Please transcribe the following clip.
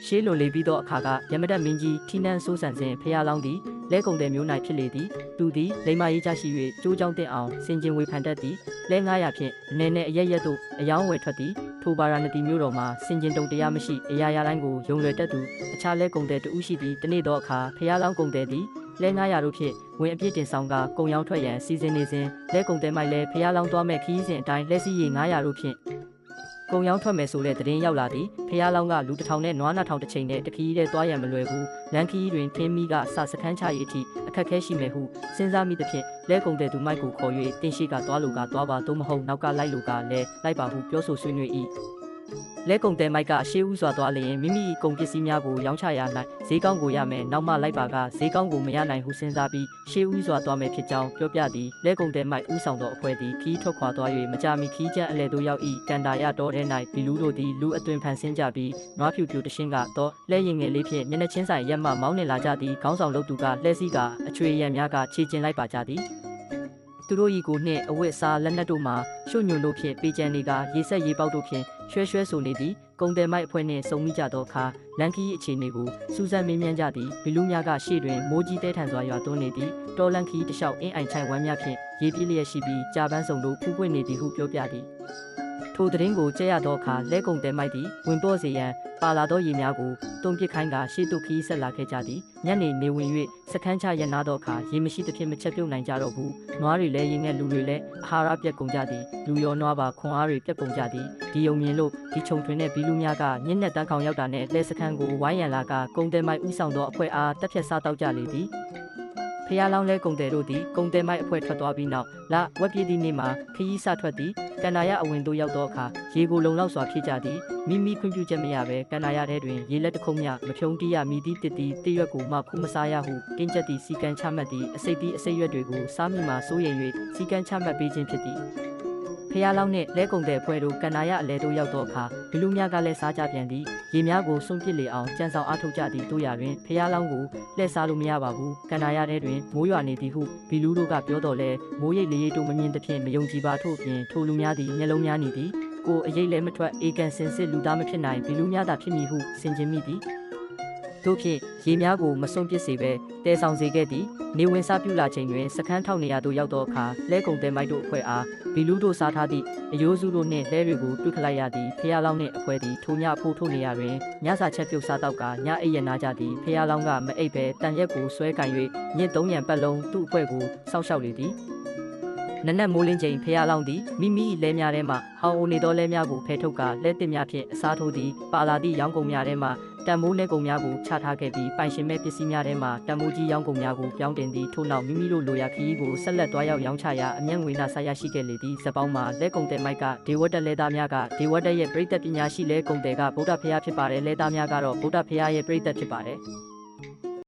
ရှေးလွန်လေပြီးသောအခါကရမတက်မင်းကြီးထီနန်းစိုးစံစဉ်ဖျားလောင်းသည်လဲကုန်တဲ့မျိုး၌ဖြစ်လေသည်သူသည်လိမ္မာရေးကြရှိ၍ကျိုးကြောင်းတင်အောင်စင်ကျင်ဝေဖန်တတ်သည်လဲ900ဖြင့်အနေနဲ့အရရက်တို့အယောင်းဝယ်ထွက်သည်ထိုပါရဏတိမျိုးတော်မှာစင်ကျင်တုံတရားမရှိအရာရာတိုင်းကိုယုံလွယ်တတ်သူအခြားလဲကုန်တဲ့တူးရှိသည်တနေ့သောအခါဖျားလောင်းကုန်တဲ့သည်လဲ900တို့ဖြင့်ဝင်အပြည့်တင်ဆောင်ကကုံရောင်းထွက်ရန်စီစဉ်နေစဉ်လဲကုန်တဲ့မိုက်လဲဖျားလောင်းသွားမဲ့ခီးစဉ်အတိုင်းလဲစည်းရည်900တို့ဖြင့်ကုံရောင်းထွက်မယ်ဆိုတဲ့သတင်းရောက်လာသည်ဖျားလောင်းကလူ1000နဲ့နွား2000တစ်ချိန်နဲ့တခီးတဲ့သွားရန်မလွယ်ဘူးလန်ခီးတွင်ခင်းမီကစစခန်းချရေးအထိအခက်ခဲရှိမယ်ဟုစဉ်းစားမိသဖြင့်လဲကုန်တဲ့သူမိုက်ကိုခေါ်၍တင်ရှိကသွားလို့ကသွားပါသို့မဟုတ်နောက်ကလိုက်လို့ကလည်းလိုက်ပါဟုပြောဆိုဆွေးနွေး၏လဲကုန်တဲ့မိုက်ကအရှိဦးစွာသွားလျင်မိမိကုန်ပစ္စည်းများကိုရောင်းချရ၌ဈေးကောင်းကိုရမယ်နောက်မှလိုက်ပါကဈေးကောင်းကိုမရနိုင်ဟုစဉ်းစားပြီးရှေးဦးစွာသွားမယ်ဖြစ်ကြောင်းပြောပြသည်လဲကုန်တဲ့မိုက်ဦးဆောင်သောအဖွဲ့သည်ခီးထွက်ခွာသွား၍မကြာမီခီးကျန်းအလဲသို့ရောက်၏ကန်တာရတော်ထဲ၌ဘီလူးတို့သည်လူအသွင်ဖန်ဆင်းကြပြီးနွားဖြူဖြူတရှင်းကတော့လဲရင်ငယ်လေးဖြင့်မျက်နှာချင်းဆိုင်ရက်မှမောင်းနေလာကြသည်ခေါင်းဆောင်လုပ်သူကလှဲစည်းကအချွေရံများကခြေကျင်လိုက်ပါကြသည်သူတို့ဤကိုနှင့်အဝတ်စားလက်နက်တို့မှာရွှွညွန်တို့ဖြင့်ပေကြံတွေကရေဆက်ရေပေါက်တို့ဖြင့်ရွှဲဆိုနေသည်ကုံတယ်မိုက်အဖွဲ့နှင့်စုံမိကြသောအခါလန်ကီအခြေအနေကိုစူးစမ်းမေးမြန်းကြသည်ဘီလူးများကရှေ့တွင်မိုးကြီးတဲထန်စွာရွာသွန်းနေသည်တော်လန်ကီတလျှောက်အင်းအိုင်ချိုင်ဝမ်းများဖြင့်ရေပြည့်လျက်ရှိပြီးကြာပန်းစုံတို့ဖူးပွင့်နေသည်ဟုပြောပြသည်ထိုသတင်းကိုကြက်ရသောအခါလဲကုန်တယ်မိုက်သည်ဝင်ပေါ်စေရန်ပါလာသောရေများကိုတွန်းပစ်ခိုင်းကရှေ့သို့ခီးဆက်လာခဲ့ကြသည်ညနေနေဝင်၍စခန်းချရနာသောအခါရေမရှိသဖြင့်မချက်ပြုတ်နိုင်ကြတော့ဘူးနွားတွေလည်းရေငယ်လူတွေလည်းအာဟာရပြတ်ကုန်ကြသည်လူရောနွားပါခွန်အားတွေပြတ်ကုန်ကြသည်ဒီယုံမြင်လို့ဒီခြုံထွင်တဲ့ဘီလူများကညနေတန်းခေါင်ရောက်တာနဲ့လဲစခန်းကိုဝိုင်းရန်လာကကုန်တယ်မိုက်ဥဆောင်သောအဖွဲ့အားတက်ဖြတ်စားတောက်ကြလေသည်ဖျားလောင်းလဲကုန်တယ်တို့သည်ကုန်တယ်မိုက်အဖွဲ့ထွက်သွားပြီးနောက်လဝက်ပြည်သည့်နေ့မှာခရီးစထွက်သည်ကန်နာရအဝင်သို့ရောက်သောအခါရေကိုလုံလောက်စွာဖြစ်ကြသည်မိမိခွင့်ပြုချက်မရဘဲကန်နာရထဲတွင်ရေလက်တခုံးမြမဖြုံတီးရမိသည့်တစ်တီတရွက်ကိုမှခုမစားရဟုတင်းကျပ်သည့်စီကံချမှတ်သည့်အစိတ်သည့်အစိတ်ရွက်တွေကိုစားမိမှစိုးရိမ်၍စီကံချမှတ်ပေးခြင်းဖြစ်သည်ဖျားလောင်းနှင့်လဲကုန်တဲ့ဖွဲ့တို့ကန်နာရအလဲတို့ရောက်သောအခါဘီလူများကလည်းစားကြပြန်သည်ရေများကိုစွန့်ပစ်လေအောင်ကြံဆောင်အားထုတ်ကြသည့်တို့ရတွင်ဖျားလောင်းကိုလှည့်စားလို့မရပါဘူးကန်နာရထဲတွင်မိုးရွာနေသည်ဟုဘီလူတို့ကပြောတော့လဲမိုးရိပ်လေရိပ်တို့မမြင်သဖြင့်မယုံကြည်ပါထို့ပြင်ထိုလူများသည်မျက်လုံးများနေသည်ကိုအရေးလည်းမထွက်အေကန်စင်စစ်လူသားမဖြစ်နိုင်ဘီလူများသာဖြစ်မည်ဟုဆင်ခြင်မိသည်တို့ဖြင့်ရေများကိုမစွန့်ပစ်စေဘဲတဲဆောင်စေခဲ့သည်နေဝင်စားပြုလာချိန်တွင်စခန်းထောက်နေရသို့ရောက်သောအခါလဲကုန်တဲ့မိုက်တို့အဖွဲ့အားဘီလူးတို့စားထားသည့်အယိုးစုတို့နှင့်လဲတွေကိုတွေ့ခလိုက်ရသည်ဖျားလောင်းနှင့်အဖွဲ့သည်ထိုညဖိုးထုတ်နေရတွင်ညစာချက်ပြုတ်စားတော့ကညအိပ်ရနာကြသည်ဖျားလောင်းကမအိပ်ပဲတန်ရက်ကိုဆွဲကင်၍ညစ်3ရံပတ်လုံးသူ့အဖွဲ့ကိုစောက်ရှောက်လေသည်နနက်မိုးလင်းချိန်ဖျားလောင်းသည်မိမိလဲများထဲမှဟောင်းအိုနေသောလဲများကိုဖဲထုတ်ကလဲတစ်များဖြင့်အစားထိုးသည်ပါလာသည့်ရောင်းကုန်များထဲမှတံမိုးနဲ့ကုန်များကိုချထားခဲ့ပြီးပိုင်ရှင်မဲ့ပစ္စည်းများထဲမှတံမိုးကြီးရောင်းကုန်များကိုပြောင်းတင်သည်ထို့နောက်မိမိတို့လိုရာခရီးကိုဆက်လက်သွားရောက်ရောင်းချရာအမျက်ငွေနာဆက်ရရှိခဲ့လေသည်ဇပောင်းမှာလဲကုန်တဲ့မိုက်ကဒေဝတ်တက်လဲသားများကဒေဝတ်တက်ရဲ့ပရိသတ်ပညာရှိလဲကုန်တဲ့ကဗုဒ္ဓဖျားဖြစ်ပါတယ်လဲသားများကတော့ဗုဒ္ဓဖျားရဲ့ပရိသတ်ဖြစ်ပါတယ်